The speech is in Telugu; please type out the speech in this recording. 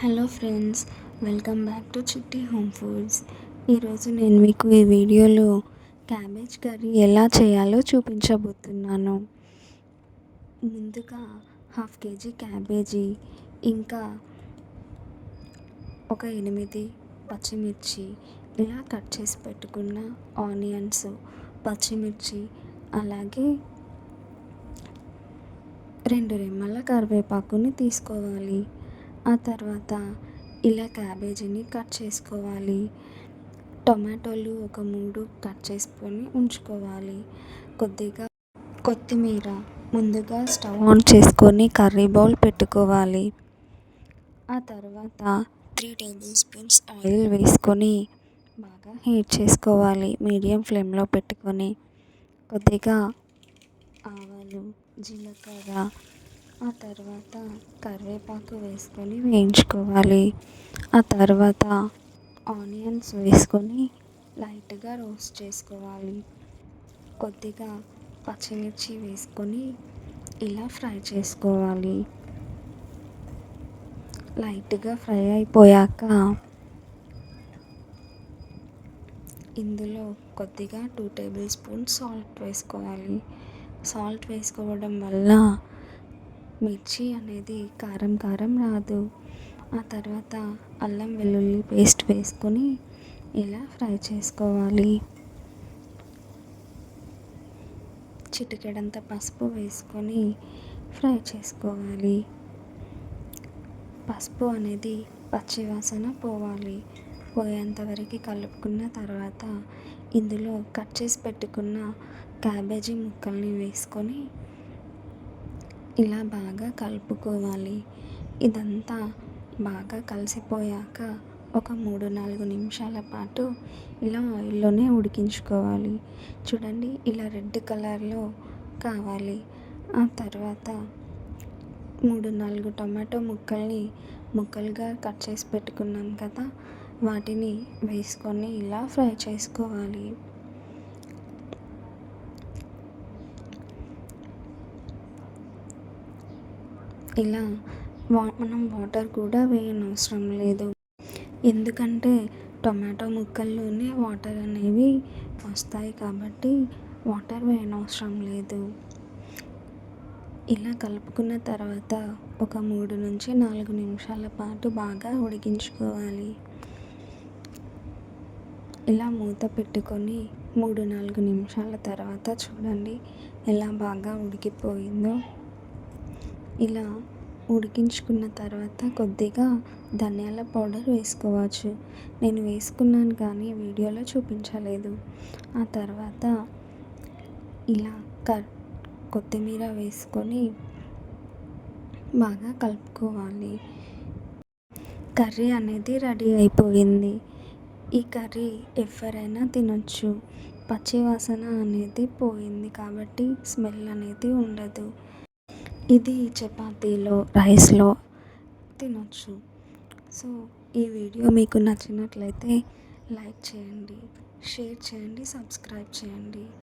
Hello friends, welcome back to చిట్టి హోమ్ ఫుడ్స్. ఈరోజు నేను మీకు ఈ వీడియోలో క్యాబేజ్ కర్రీ ఎలా చేయాలో చూపించబోతున్నాను. ముందుగా 1/2 కేజీ క్యాబేజీ, ఇంకా ఒక 8 పచ్చిమిర్చి ఇలా కట్ చేసి పెట్టుకున్న ఆనియన్స్, పచ్చిమిర్చి, అలాగే 2 రెమ్మల కరివేపాకుని తీసుకోవాలి. ఆ తర్వాత ఇలా క్యాబేజీని కట్ చేసుకోవాలి. టొమాటోలు ఒక 3 కట్ చేసుకొని ఉంచుకోవాలి. కొద్దిగా కొత్తిమీర, ముందుగా స్టవ్ ఆన్ చేసుకొని కర్రీ బౌల్ పెట్టుకోవాలి. ఆ తర్వాత 3 టేబుల్ స్పూన్స్ ఆయిల్ వేసుకొని బాగా హీట్ చేసుకోవాలి మీడియం ఫ్లేమ్లో పెట్టుకొని. కొద్దిగా ఆవాలు, జీలకర్ర, ఆ తర్వాత కరివేపాకు వేసుకొని వేయించుకోవాలి. ఆ తర్వాత ఆనియన్స్ వేసుకొని లైట్గా రోస్ట్ చేసుకోవాలి. కొద్దిగా పచ్చిమిర్చి వేసుకొని ఇలా ఫ్రై చేసుకోవాలి. లైట్గా ఫ్రై అయిపోయాక ఇందులో కొద్దిగా 2 టేబుల్ స్పూన్స్ సాల్ట్ వేసుకోవాలి. సాల్ట్ వేసుకోవడం వల్ల మిర్చి అనేది కారం కారం రాదు. ఆ తర్వాత అల్లం వెల్లుల్లి పేస్ట్ వేసుకొని ఇలా ఫ్రై చేసుకోవాలి. చిటికెడంత పసుపు వేసుకొని ఫ్రై చేసుకోవాలి. పసుపు అనేది పచ్చివాసన పోవాలి. పోయేంతవరకు కలుపుకున్న తర్వాత ఇందులో కట్ చేసి పెట్టుకున్న క్యాబేజీ ముక్కల్ని వేసుకొని ఇలా బాగా కలుపుకోవాలి. ఇదంతా బాగా కలిసిపోయాక ఒక 3-4 నిమిషాల పాటు ఇలా ఆయిల్లోనే ఉడికించుకోవాలి. చూడండి, ఇలా రెడ్ కలర్లో కావాలి. ఆ తర్వాత 3-4 టమాటో ముక్కల్ని ముక్కలుగా కట్ చేసి పెట్టుకున్నాం కదా, వాటిని వేసుకొని ఇలా ఫ్రై చేసుకోవాలి. ఇలా మనం వాటర్ కూడా వేయనవసరం లేదు. ఎందుకంటే టొమాటో ముక్కల్లోనే వాటర్ అనేవి వస్తాయి కాబట్టి వాటర్ వేయనవసరం లేదు. ఇలా కలుపుకున్న తర్వాత ఒక 3-4 నిమిషాల పాటు బాగా ఉడికించుకోవాలి. ఇలా మూత పెట్టుకొని 3-4 నిమిషాల తర్వాత చూడండి ఎలా బాగా ఉడికిపోయిందో. ఇలా ఉడికించుకున్న తర్వాత కొద్దిగా ధనియాల పౌడర్ వేసుకోవచ్చు. నేను వేసుకున్నాను కానీ వీడియోలో చూపించలేదు. ఆ తర్వాత ఇలా కొత్తిమీర వేసుకొని బాగా కలుపుకోవాలి. కర్రీ అనేది రెడీ అయిపోయింది. ఈ కర్రీ ఎవరైనా తినొచ్చు. పచ్చివాసన అనేది పోయింది కాబట్టి స్మెల్ అనేది ఉండదు. ఇది చపాతీలో, రైస్లో తినొచ్చు. సో ఈ వీడియో మీకు నచ్చినట్లయితే లైక్ చేయండి, షేర్ చేయండి, సబ్స్క్రైబ్ చేయండి.